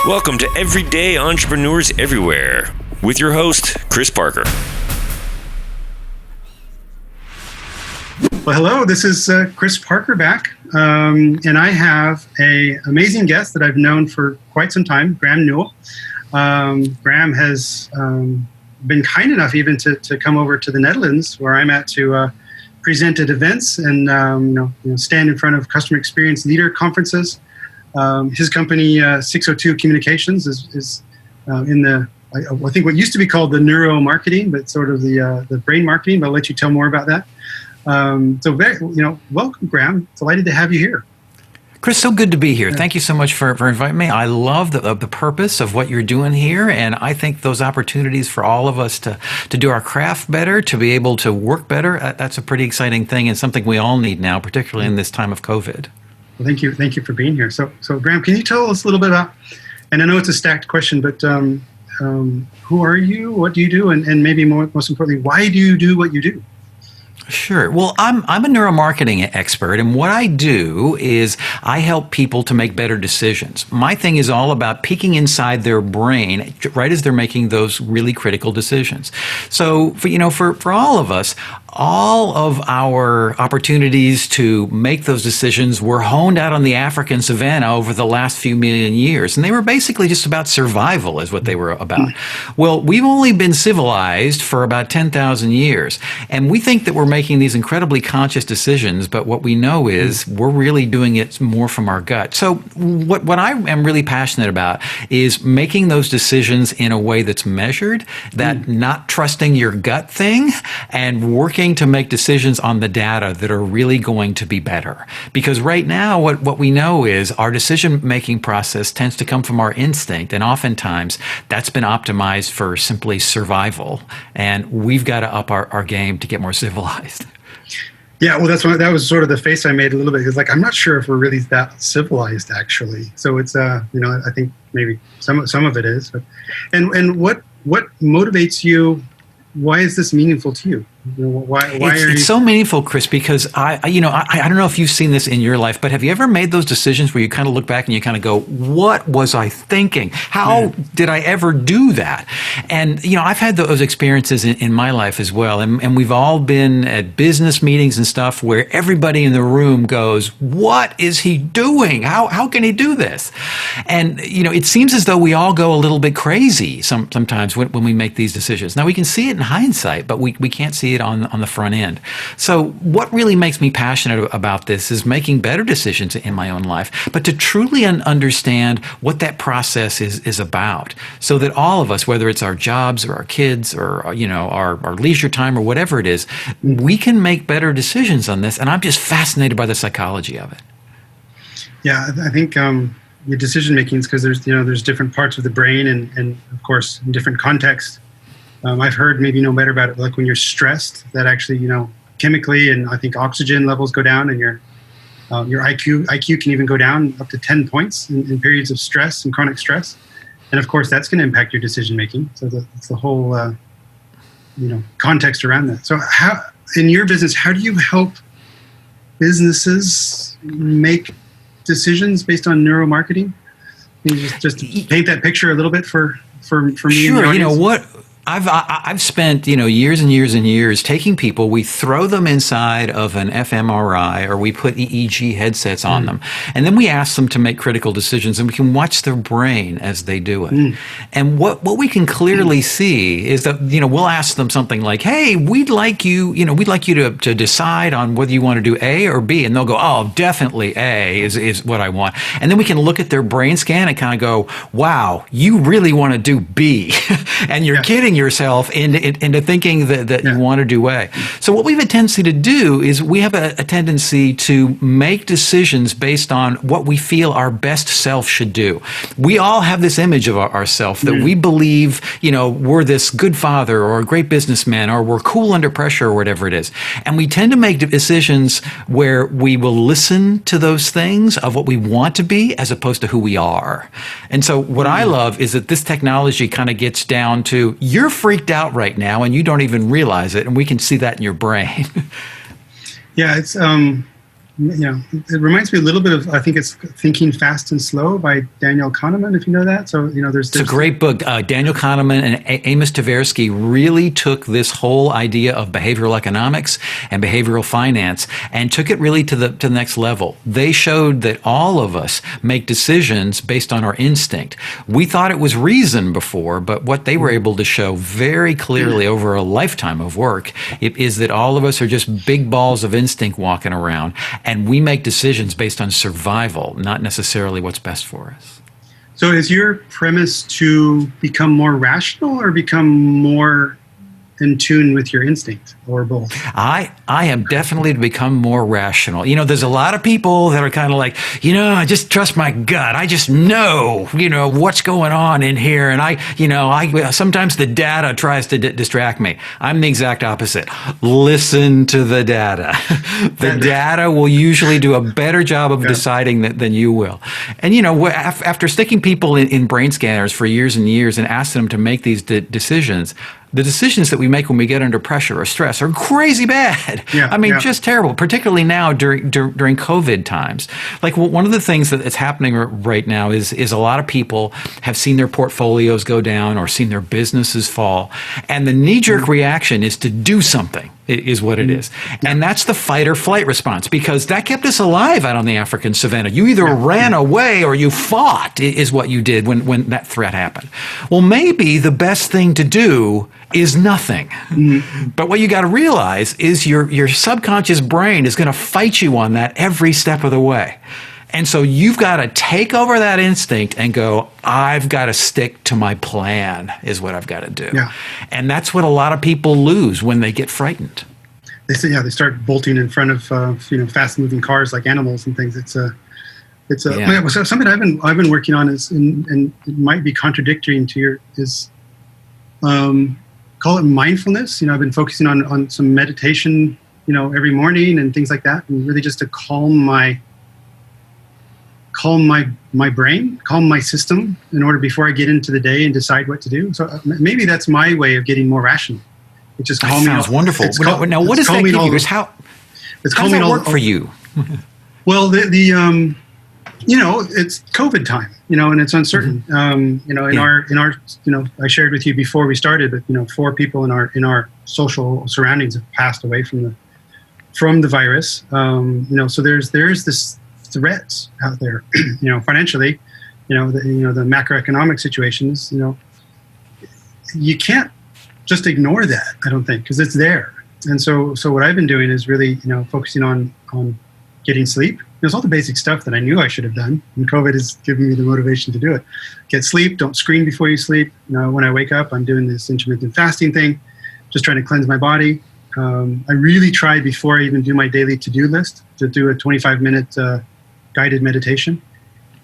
Welcome to Everyday Entrepreneurs Everywhere with your host, Chris Parker. Well, hello, this is Chris Parker back, and I have an amazing guest that I've known for quite some time, Graeme Newell. Graeme has been kind enough even to come over to the Netherlands, where I'm at, to present at events and stand in front of customer experience leader conferences. His company, 602 Communications, is in the, I think what used to be called the neuro marketing, but sort of the brain marketing. But I'll let you tell more about that. Welcome, Graeme. Delighted to have you here. Chris, so good to be here. Thank you so much for inviting me. I love the purpose of what you're doing here, and I think those opportunities for all of us to do our craft better, to be able to work better, that's a pretty exciting thing and something we all need now, particularly in this time of COVID. Well, thank you for being here. So Graeme, can you tell us a little bit about, and I know it's a stacked question, but who are you, what do you do, and maybe most importantly, why do you do what you do? Sure. Well, I'm a neuromarketing expert, and what I do is I help people to make better decisions. My thing is all about peeking inside their brain right as they're making those really critical decisions. So, for all of us, all of our opportunities to make those decisions were honed out on the African savanna over the last few million years, and they were basically just about survival is what they were about. Well, we've only been civilized for about 10,000 years, and we think that we're making these incredibly conscious decisions, but what we know is we're really doing it more from our gut. So what I am really passionate about is making those decisions in a way that's measured, that not trusting your gut thing, and working to make decisions on the data that are really going to be better. Because right now, what we know is our decision-making process tends to come from our instinct, and oftentimes that's been optimized for simply survival, and we've got to up our game to get more civilized. Yeah, well, that was sort of the face I made a little bit. It's like, I'm not sure if we're really that civilized, actually. So it's, I think maybe some of it is. But, and what motivates you? Why is this meaningful to you? It's so meaningful, Chris, because I don't know if you've seen this in your life, but have you ever made those decisions where you kind of look back and you kind of go, what was I thinking? How did I ever do that? And, I've had those experiences in my life as well. And we've all been at business meetings and stuff where everybody in the room goes, what is he doing? How can he do this? And, it seems as though we all go a little bit crazy sometimes when we make these decisions. Now, we can see it in hindsight, but we can't see it on the front end. So what really makes me passionate about this is making better decisions in my own life, but to truly understand what that process is about, so that all of us, whether it's our jobs or our kids or our leisure time or whatever it is, we can make better decisions on this. And I'm just fascinated by the psychology of it. Yeah, I think your decision making is because there's different parts of the brain and of course in different contexts. I've heard, maybe you know better about it, like when you're stressed, that actually, chemically, and I think oxygen levels go down, and your IQ can even go down up to 10 points in periods of stress and chronic stress. And of course, that's going to impact your decision making. So it's the whole, context around that. So how, in your business, how do you help businesses make decisions based on neuromarketing? Can you just paint that picture a little bit for me? Sure. I've spent years and years and years taking people. We throw them inside of an fMRI, or we put EEG headsets on them, and then we ask them to make critical decisions, and we can watch their brain as they do it. And what we can clearly see is that we'll ask them something like, "Hey, we'd like you to decide on whether you want to do A or B," and they'll go, "Oh, definitely A is what I want." And then we can look at their brain scan and kind of go, "Wow, you really want to do B," and you're kidding yourself into thinking that you want to do A. So what we have a tendency to do is we have a tendency to make decisions based on what we feel our best self should do. We all have this image of ourself that we believe, we're this good father or a great businessman, or we're cool under pressure, or whatever it is. And we tend to make decisions where we will listen to those things of what we want to be as opposed to who we are. And so what I love is that this technology kind of gets down to, you're freaked out right now and you don't even realize it, and we can see that in your brain. Yeah, it's it reminds me a little bit of, I think it's Thinking Fast and Slow by Daniel Kahneman, if you know that. So, it's a great book. Daniel Kahneman and Amos Tversky really took this whole idea of behavioral economics and behavioral finance and took it really to the next level. They showed that all of us make decisions based on our instinct. We thought it was reason before, but what they were able to show very clearly over a lifetime of work is that all of us are just big balls of instinct walking around. And we make decisions based on survival, not necessarily what's best for us. So is your premise to become more rational or become more in tune with your instinct, or both? I am definitely to become more rational. There's a lot of people that are kind of like, I just trust my gut. I just know, what's going on in here. And I sometimes the data tries to distract me. I'm the exact opposite. Listen to the data. The data will usually do a better job of deciding than you will. And, after sticking people in brain scanners for years and years and asking them to make these decisions, the decisions that we make when we get under pressure or stress are crazy bad. Just terrible, particularly now during COVID times. Like one of the things that's happening right now is a lot of people have seen their portfolios go down or seen their businesses fall. And the knee-jerk reaction is to do something. Is what it is. And that's the fight or flight response, because that kept us alive out on the African savannah. You either ran away or you fought, is what you did when that threat happened. Well, maybe the best thing to do is nothing. But what you got to realize is your subconscious brain is going to fight you on that every step of the way. And so you've got to take over that instinct and go, I've got to stick to my plan, is what I've got to do. Yeah. And that's what a lot of people lose when they get frightened. They say, they start bolting in front of fast moving cars like animals and things. It's something I've been working on and it might be contradictory to your call it mindfulness. I've been focusing on some meditation, every morning and things like that, and really just to calm my brain, calm my system in order before I get into the day and decide what to do. So maybe that's my way of getting more rational. It's just calming. That sounds wonderful. Now, what does that give you? How does that work for you? Well, it's COVID time, and it's uncertain. I shared with you before we started that 4 people in our social surroundings have passed away from the virus. So there's this threats out there, financially, the macroeconomic situations, you can't just ignore that, I don't think, because it's there. And so what I've been doing is really, focusing on getting sleep. There's all the basic stuff that I knew I should have done, and COVID has given me the motivation to do it. Get sleep, don't screen before you sleep. When I wake up, I'm doing this intermittent fasting thing, just trying to cleanse my body. I really try before I even do my daily to-do list to do a 25-minute guided meditation.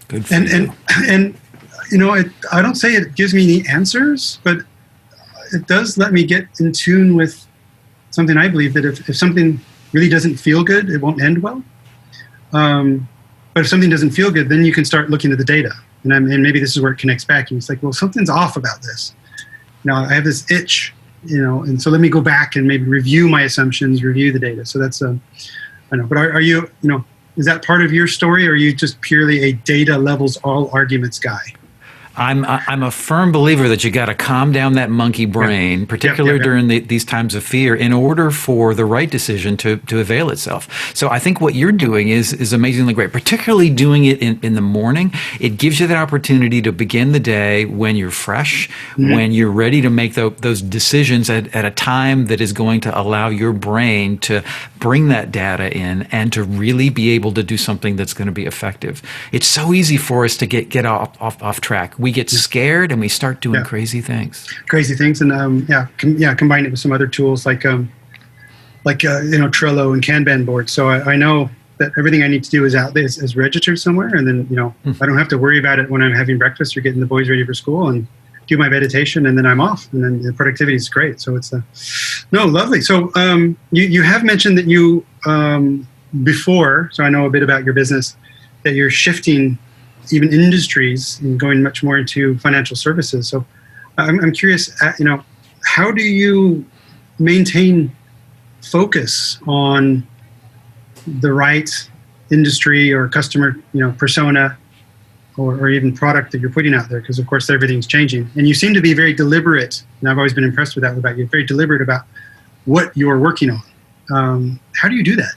Good for you. And I don't say it gives me any answers, but it does let me get in tune with something I believe, that if something really doesn't feel good, it won't end well. But if something doesn't feel good, then you can start looking at the data. And maybe this is where it connects back. And it's like, well, something's off about this. I have this itch, and so let me go back and maybe review my assumptions, review the data. So that's, I know. But are you, is that part of your story, or are you just purely a data levels all arguments guy? I'm a firm believer that you got to calm down that monkey brain, particularly during these times of fear, in order for the right decision to avail itself. So I think what you're doing is amazingly great, particularly doing it in the morning. It gives you that opportunity to begin the day when you're fresh, when you're ready to make those decisions at a time that is going to allow your brain to bring that data in and to really be able to do something that's going to be effective. It's so easy for us to get off track. We get scared and we start doing crazy things. And combine it with some other tools like Trello and Kanban boards. So I know that everything I need to do is registered somewhere, and then I don't have to worry about it when I'm having breakfast or getting the boys ready for school, and do my meditation, and then I'm off, and then the productivity is great. So it's lovely. So you have mentioned that you before, so I know a bit about your business, that you're shifting even industries and going much more into financial services. So I'm curious, how do you maintain focus on the right industry or customer, persona, or even product that you're putting out there, because of course everything's changing. And you seem to be very deliberate, and I've always been impressed with that about you. Very deliberate about what you're working on. How do you do that?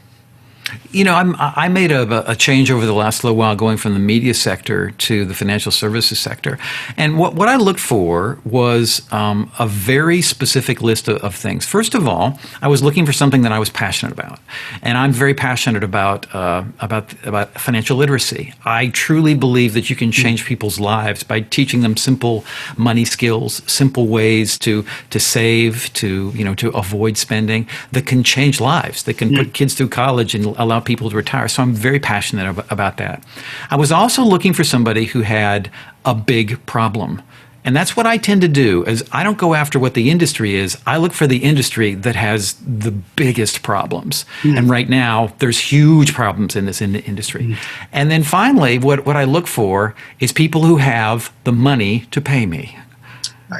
I made a change over the last little while, going from the media sector to the financial services sector. And what I looked for was a very specific list of things. First of all, I was looking for something that I was passionate about. And I'm very passionate about financial literacy. I truly believe that you can change people's lives by teaching them simple money skills, simple ways to save, to avoid spending, that can change lives, that can put kids through college and allow people to retire. So I'm very passionate about that. I was also looking for somebody who had a big problem. And that's what I tend to do, is I don't go after what the industry is. I look for the industry that has the biggest problems. And right now, there's huge problems in this industry. And then finally, what I look for is people who have the money to pay me.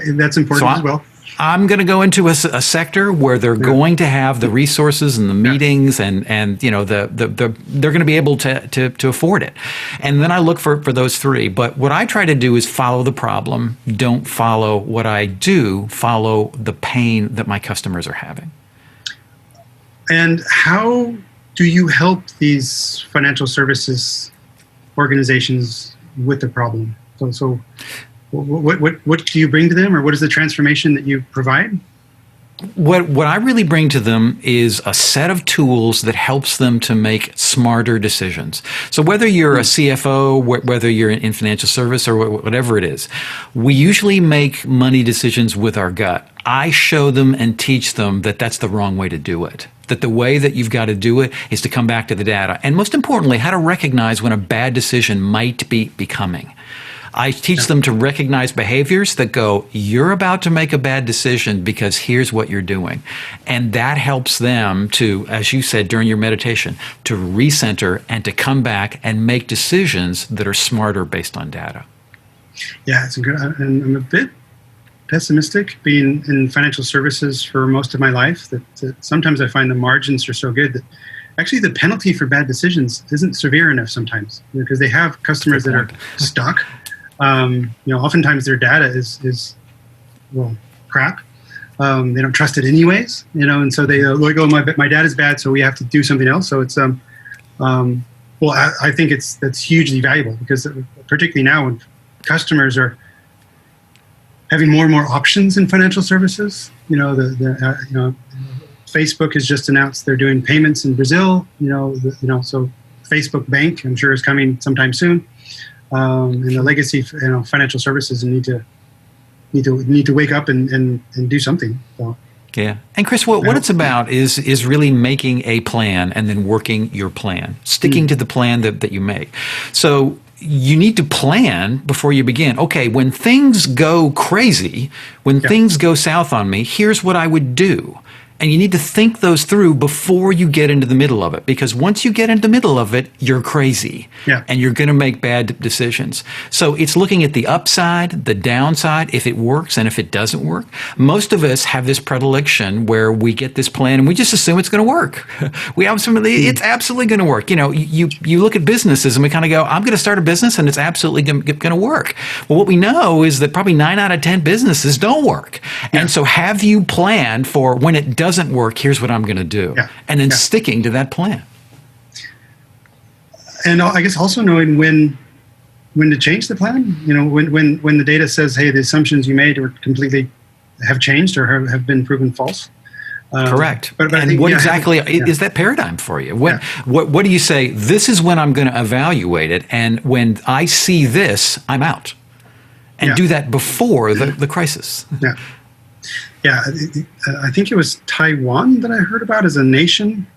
That's important as well. I'm going to go into a sector where they're going to have the resources and the meetings and they're going to be able to afford it. And then I look for those three. But what I try to do is follow the problem. Don't follow what I do. Follow the pain that my customers are having. And how do you help these financial services organizations with the problem? So what do you bring to them, or what is the transformation that you provide? What I really bring to them is a set of tools that helps them to make smarter decisions. So whether you're a CFO, whether you're in financial service or whatever it is, we usually make money decisions with our gut. I show them and teach them that that's the wrong way to do it. That the way that you've got to do it is to come back to the data. And most importantly, how to recognize when a bad decision might be becoming. I teach them to recognize behaviors that go, you're about to make a bad decision because here's what you're doing. And that helps them to, as you said during your meditation, to recenter and to come back and make decisions that are smarter based on data. Yeah, it's good. And I'm a bit pessimistic, being in financial services for most of my life, that sometimes I find the margins are so good that actually the penalty for bad decisions isn't severe enough sometimes, because they have customers that are stuck. Oftentimes their data is crap. They don't trust it anyways, and so they go, my data's bad, so we have to do something else. So it's I think that's hugely valuable, because particularly now when customers are having more and more options in financial services, Facebook has just announced they're doing payments in Brazil. So Facebook Bank, I'm sure, is coming sometime soon. And the legacy, financial services need to wake up and do something. So. Yeah. And Chris, what it's about is really making a plan and then working your plan, sticking to the plan that you make. So you need to plan before you begin. Okay, when things go crazy, when things go south on me, here's what I would do. And you need to think those through before you get into the middle of it, because once you get into the middle of it, you're crazy and you're going to make bad decisions. So it's looking at the upside, the downside, if it works and if it doesn't work. Most of us have this predilection where we get this plan and we just assume it's going to work. It's absolutely going to work. You look at businesses and we kind of go, I'm going to start a business and it's absolutely going to work. Well, what we know is that probably 9 out of 10 businesses don't work. And so have you planned for when it doesn't work, here's what I'm going to do, and then sticking to that plan. And I guess also knowing when to change the plan. When the data says, hey, the assumptions you made have changed or have been proven false. Correct. But and what exactly is that paradigm for you? What do you say? This is when I'm going to evaluate it, and when I see this, I'm out, and do that before the crisis. Yeah. Yeah, I think it was Taiwan that I heard about as a nation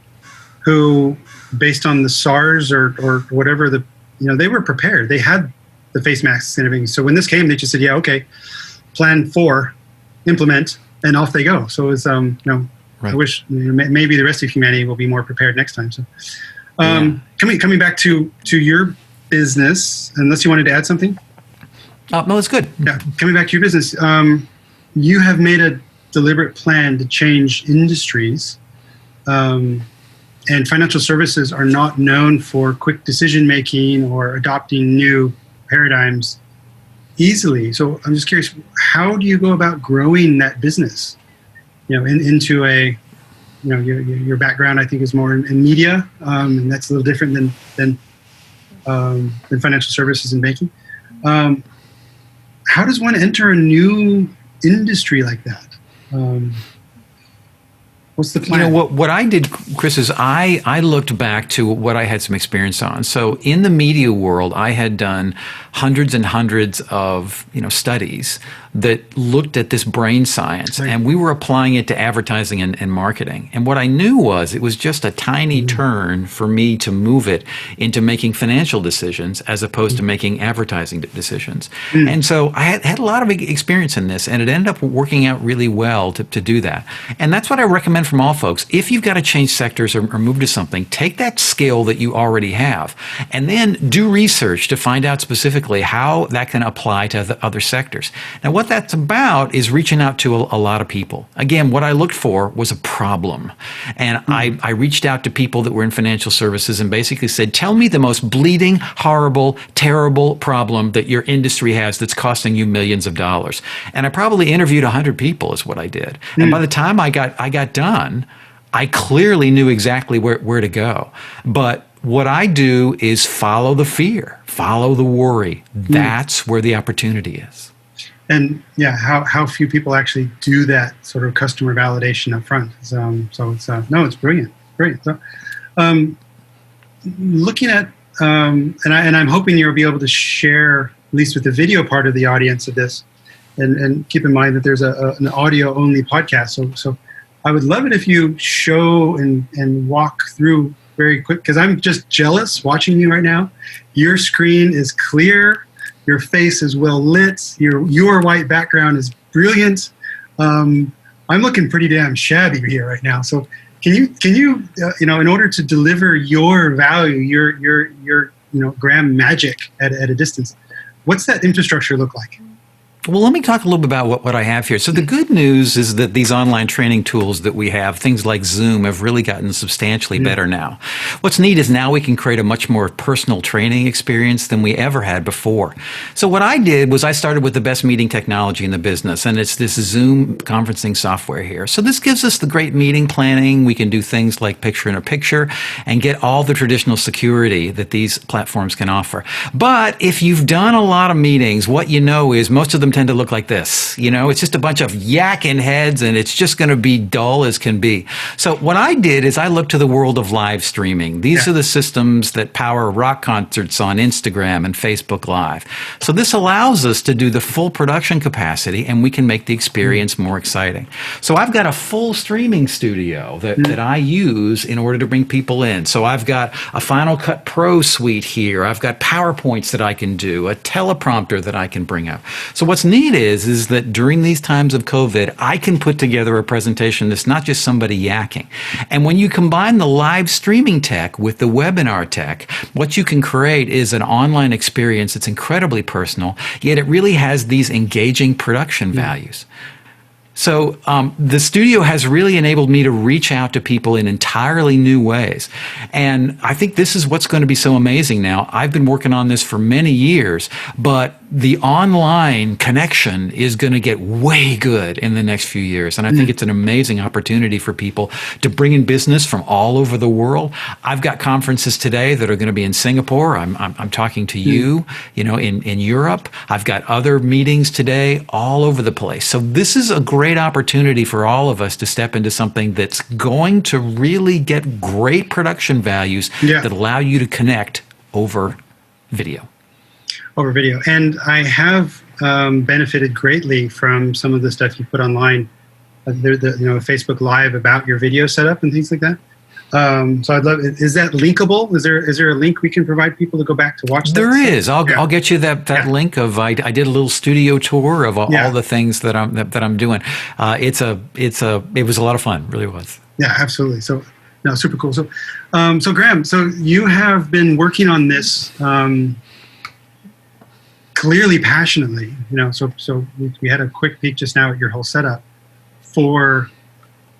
who, based on the SARS or whatever, they were prepared. They had the face masks and everything. So when this came, they just said, okay, plan 4, implement, and off they go. So it's, I wish maybe the rest of humanity will be more prepared next time. So coming back to your business, unless you wanted to add something? No, that's good. Yeah, coming back to your business, you have made a deliberate plan to change industries. And and financial services are not known for quick decision making or adopting new paradigms easily. So I'm just curious, how do you go about growing that business? Into a, your background, I think, is more in media, and that's a little different than financial services and banking. How does one enter a new industry like that? What's the plan? What I did, Chris, is I looked back to what I had some experience on. So in the media world, I had done hundreds and hundreds of studies that looked at this brain science, right. and we were applying it to advertising and marketing. And what I knew was it was just a tiny turn for me to move it into making financial decisions as opposed to making advertising decisions. And so I had a lot of experience in this, and it ended up working out really well to do that. And that's what I recommend from all folks. If you've got to change sectors or move to something, take that skill that you already have and then do research to find out specifically how that can apply to the other sectors. Now, what that's about is reaching out to a lot of people. Again, what I looked for was a problem. And I reached out to people that were in financial services and basically said, tell me the most bleeding, horrible, terrible problem that your industry has that's costing you millions of dollars. And I probably interviewed 100 people is what I did. And by the time I got done, I clearly knew exactly where to go. But what I do is follow the fear, follow the worry. That's where the opportunity is. And how few people actually do that sort of customer validation up front. So it's brilliant. So, looking at, and I'm hoping you'll be able to share, at least with the video part of the audience of this, and keep in mind that there's an audio only podcast. So I would love it if you show and walk through very quick, because I'm just jealous watching you right now. Your screen is clear. Your face is well lit. Your white background is brilliant. I'm looking pretty damn shabby here right now. So can you in order to deliver your value, your Graeme magic at a distance, what's that infrastructure look like? Well, let me talk a little bit about what I have here. So the good news is that these online training tools that we have, things like Zoom, have really gotten substantially better now. What's neat is now we can create a much more personal training experience than we ever had before. So what I did was I started with the best meeting technology in the business, and it's this Zoom conferencing software here. So this gives us the great meeting planning. We can do things like picture-in-a-picture and get all the traditional security that these platforms can offer. But if you've done a lot of meetings, what you know is most of them tend to look like this. It's just a bunch of yakking heads, and it's just going to be dull as can be. So what I did is I looked to the world of live streaming. These are the systems that power rock concerts on Instagram and Facebook Live. So this allows us to do the full production capacity, and we can make the experience more exciting. So I've got a full streaming studio that I use in order to bring people in. So I've got a Final Cut Pro suite here. I've got PowerPoints that I can do, a teleprompter that I can bring up. So what's neat is that during these times of COVID, I can put together a presentation that's not just somebody yakking. And when you combine the live streaming tech with the webinar tech, what you can create is an online experience that's incredibly personal, yet it really has these engaging production values. So the studio has really enabled me to reach out to people in entirely new ways. And I think this is what's going to be so amazing now. I've been working on this for many years, but the online connection is going to get way good in the next few years. And I think it's an amazing opportunity for people to bring in business from all over the world. I've got conferences today that are going to be in Singapore. I'm talking to you, in Europe. I've got other meetings today all over the place. So this is a great opportunity for all of us to step into something that's going to really get great production values that allow you to connect over video. And I have benefited greatly from some of the stuff you put online, Facebook Live about your video setup and things like that. So I'd love. Is that linkable? Is there a link we can provide people to go back to watch? There is. I'll get you that link of. I did a little studio tour of all the things that I'm doing. It was a lot of fun. Really was. Yeah, absolutely. So super cool. So Graeme, so you have been working on this. Clearly passionately, so we had a quick peek just now at your whole setup for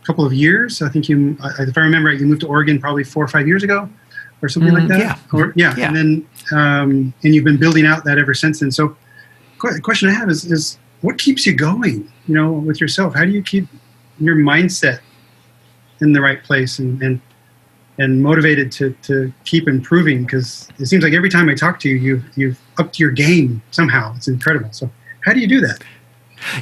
couple of years. I think if I remember right, you moved to Oregon probably 4 or 5 years ago, or something like that. Yeah. And then and you've been building out that ever since then. So, the question I have is what keeps you going? With yourself. How do you keep your mindset in the right place and motivated to keep improving? Because it seems like every time I talk to you, you've upped your game somehow. It's incredible. So, how do you do that?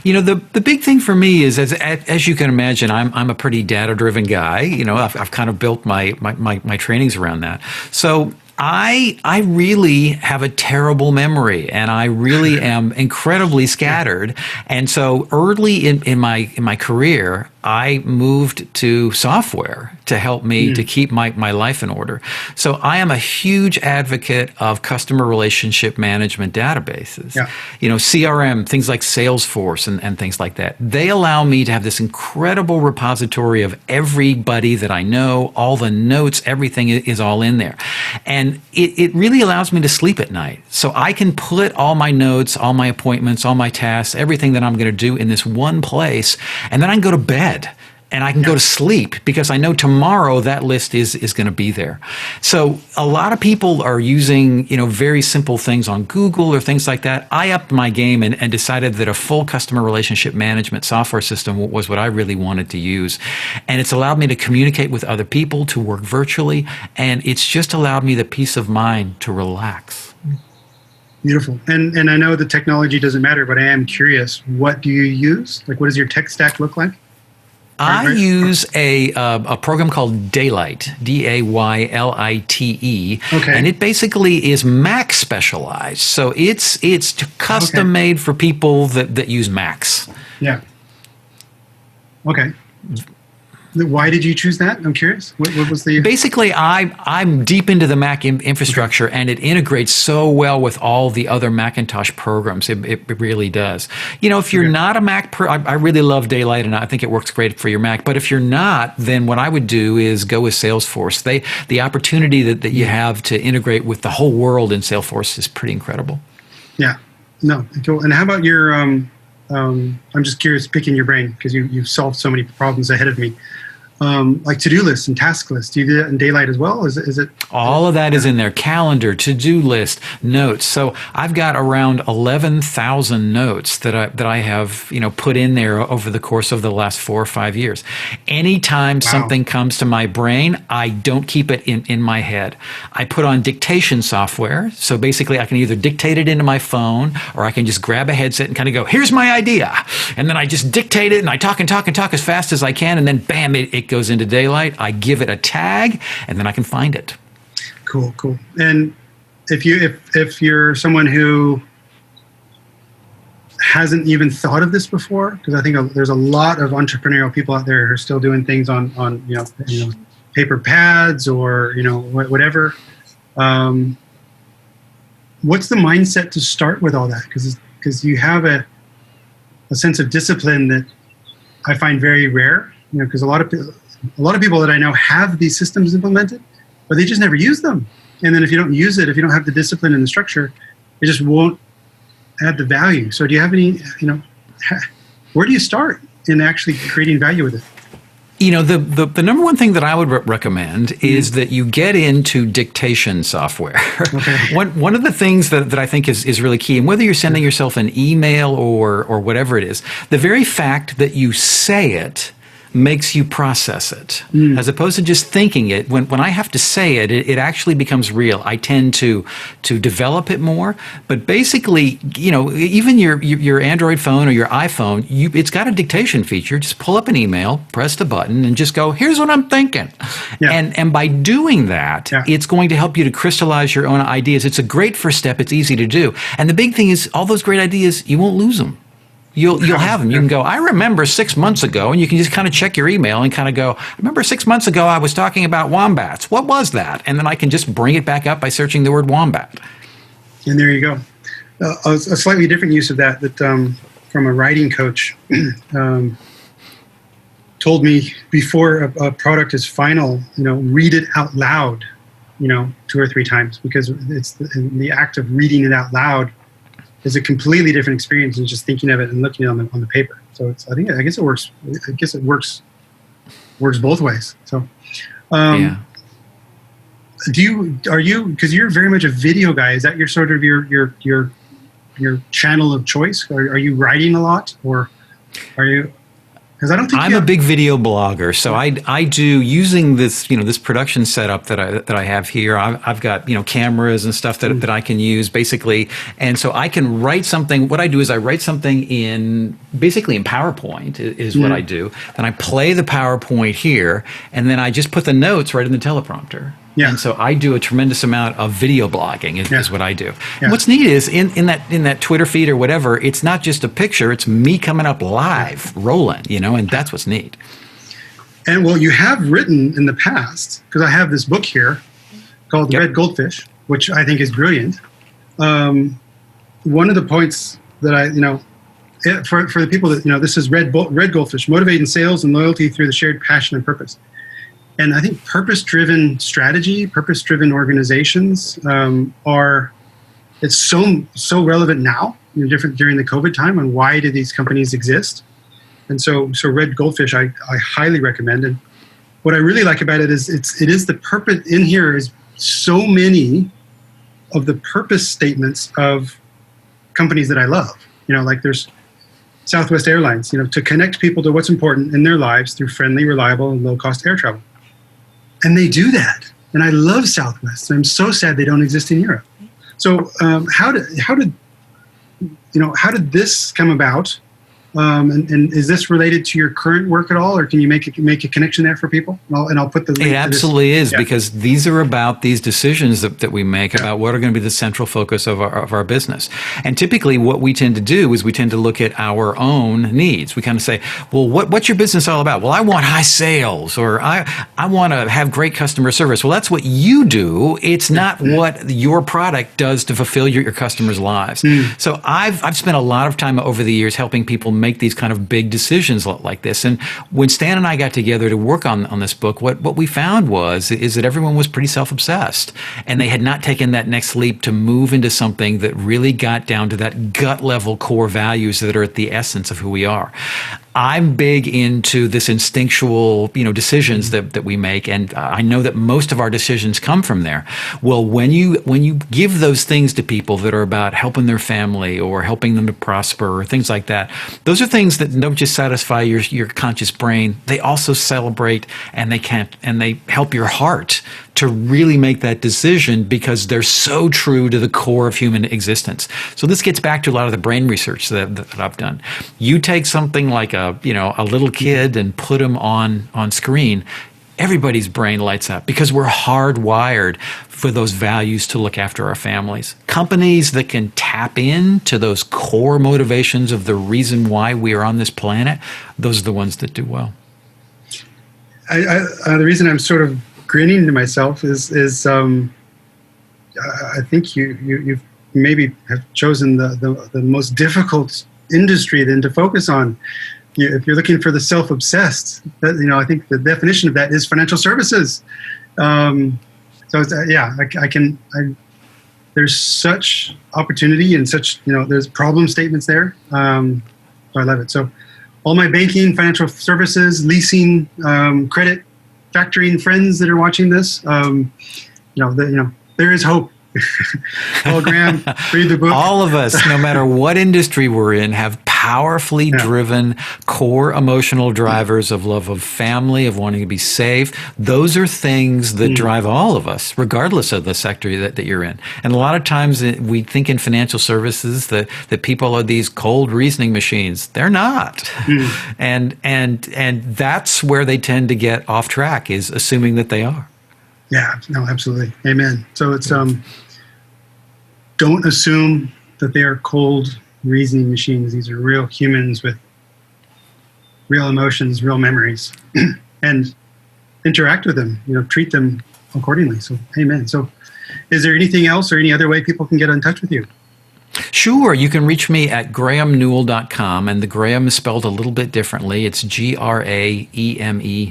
The big thing for me is, as you can imagine, I'm a pretty data-driven guy. I've kind of built my trainings around that. So I really have a terrible memory, and I really am incredibly scattered. And so early in my career, I moved to software to help me to keep my life in order. So I am a huge advocate of customer relationship management databases. Yeah. CRM, things like Salesforce and things like that. They allow me to have this incredible repository of everybody that I know, all the notes, everything is all in there. And it really allows me to sleep at night. So I can put all my notes, all my appointments, all my tasks, everything that I'm going to do in this one place, and then I can go to bed. And I can go to sleep because I know tomorrow that list is going to be there. So a lot of people are using, very simple things on Google or things like that. I upped my game and decided that a full customer relationship management software system was what I really wanted to use. And it's allowed me to communicate with other people, to work virtually, and it's just allowed me the peace of mind to relax. Beautiful. And I know the technology doesn't matter, but I am curious. What do you use? Like, what does your tech stack look like? I use a program called Daylight, Daylite, and it basically is Mac specialized. So it's custom made for people that use Macs. Yeah. Okay. Why did you choose that? I'm curious. What was the... Basically, I'm deep into the Mac infrastructure, and it integrates so well with all the other Macintosh programs. It really does. If you're not a Mac, I really love Daylight, and I think it works great for your Mac. But if you're not, then what I would do is go with Salesforce. The opportunity that you have to integrate with the whole world in Salesforce is pretty incredible. Yeah. No. Cool. And how about your... I'm just curious, picking your brain, because you've solved so many problems ahead of me. Like to-do lists and task lists. Do you do that in Daylight as well? Is it? All of that is in there. Calendar, to-do list, notes. So I've got around 11,000 notes that I have put in there over the course of the last 4 or 5 years. Anytime something comes to my brain, I don't keep it in my head. I put on dictation software. So basically, I can either dictate it into my phone, or I can just grab a headset and kind of go, "Here's my idea," and then I just dictate it, and I talk and talk and talk as fast as I can, and then bam, it goes into Daylight. I give it a tag, and then I can find it. Cool. And if you're someone who hasn't even thought of this before, because I think there's a lot of entrepreneurial people out there who are still doing things on paper pads or whatever. What's the mindset to start with all that? Because you have a sense of discipline that I find very rare. Because a lot of people that I know have these systems implemented, but they just never use them. And then if you don't use it, if you don't have the discipline and the structure, it just won't add the value. So do you have any, where do you start in actually creating value with it? The number one thing that I would recommend is that you get into dictation software. Okay. One of the things that I think is really key, and whether you're sending yourself an email or whatever it is, the very fact that you say it makes you process it, as opposed to just thinking it. When I have to say it, it actually becomes real. I tend to develop it more. But basically, even your Android phone or your iPhone, it's got a dictation feature. Just pull up an email, press the button, and just go, "Here's what I'm thinking." Yeah. And by doing that, it's going to help you to crystallize your own ideas. It's a great first step. It's easy to do. And the big thing is, all those great ideas, you won't lose them. You'll have them. You can go, "I remember 6 months ago," and you can just kind of check your email and kind of go, "I remember 6 months ago I was talking about wombats. What was that?" And then I can just bring it back up by searching the word wombat. And there you go. A slightly different use of that from a writing coach told me before a product is final, read it out loud, 2 or 3 times, because it's the act of reading it out loud is a completely different experience than just thinking of it and looking on the paper. So I guess it works. I guess it works works both ways. So, Yeah. because you're very much a video guy, is that your sort of your channel of choice? Are you writing a lot, or are you? Because I don't think I'm a big video blogger, so I do, using this this production setup that I have here. I've got cameras and stuff that I can use basically, and so I can write something. What I do is I write something in PowerPoint is what I do. Then I play the PowerPoint here, and then I just put the notes right in the teleprompter. Yeah. And so I do a tremendous amount of video blogging is what I do. Yeah. And what's neat is in that Twitter feed or whatever, it's not just a picture, it's me coming up live, rolling, and that's what's neat. And well, you have written in the past, because I have this book here called The Red Goldfish, which I think is brilliant. One of the points that for the people that, this is Red Goldfish, motivating sales and loyalty through the shared passion and purpose. And I think purpose-driven strategy, purpose-driven organizations it's so relevant now, different during the COVID time, and why do these companies exist? And so Red Goldfish, I highly recommend. And what I really like about it is it is the purpose in here is so many of the purpose statements of companies that I love. Like there's Southwest Airlines, to connect people to what's important in their lives through friendly, reliable, and low-cost air travel. And they do that. And I love Southwest. I'm so sad they don't exist in Europe. So how did this come about? And is this related to your current work at all, or can you make a connection there for people? I'll put the link. It absolutely is, because these are about these decisions that we make about what are going to be the central focus of our business. And typically what we tend to do is we tend to look at our own needs. We kind of say, well, what's your business all about? Well, I want high sales, or I want to have great customer service. Well, that's what you do. It's not what your product does to fulfill your customers' lives. So I've spent a lot of time over the years helping people make these kind of big decisions like this. And when Stan and I got together to work on this book, what we found is that everyone was pretty self-obsessed, and they had not taken that next leap to move into something that really got down to that gut level core values that are at the essence of who we are. I'm big into this instinctual, decisions that we make, and I know that most of our decisions come from there. Well, when you give those things to people that are about helping their family or helping them to prosper or things like that, those are things that don't just satisfy your conscious brain. They also celebrate and they help your heart to really make that decision, because they're so true to the core of human existence. So this gets back to a lot of the brain research that I've done. You take something like a little kid and put them on screen, everybody's brain lights up, because we're hardwired for those values to look after our families. Companies that can tap into those core motivations of the reason why we are on this planet, those are the ones that do well. The reason I'm sort of grinning to myself is I think you've maybe have chosen the most difficult industry then to focus on. If you're looking for the self-obsessed, I think the definition of that is financial services. There's such opportunity and such, there's problem statements there. So I love it. So all my banking, financial services, leasing, credit, factoring friends that are watching this, there is hope. Well, Graeme, read the book. All of us, no matter what industry we're in, have powerfully driven core emotional drivers of love of family, of wanting to be safe. Those are things that drive all of us, regardless of the sector that you're in. And a lot of times we think in financial services that people are these cold reasoning machines. They're not. And that's where they tend to get off track, is assuming that they are. Yeah, no, absolutely. Amen. So it's don't assume that they are cold reasoning machines. These are real humans with real emotions, real memories, and interact with them, treat them accordingly. So, amen. So is there anything else or any other way people can get in touch with you? Sure. You can reach me at graemenewell.com, and the Graeme is spelled a little bit differently. It's Graeme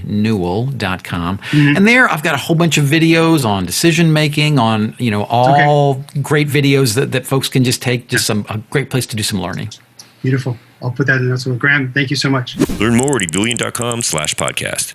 Newell.com. And there I've got a whole bunch of videos on decision making, on all great videos that folks can just take, a great place to do some learning. Beautiful. I'll put that in there. So Graeme, thank you so much. Learn more at ebillion.com/podcast.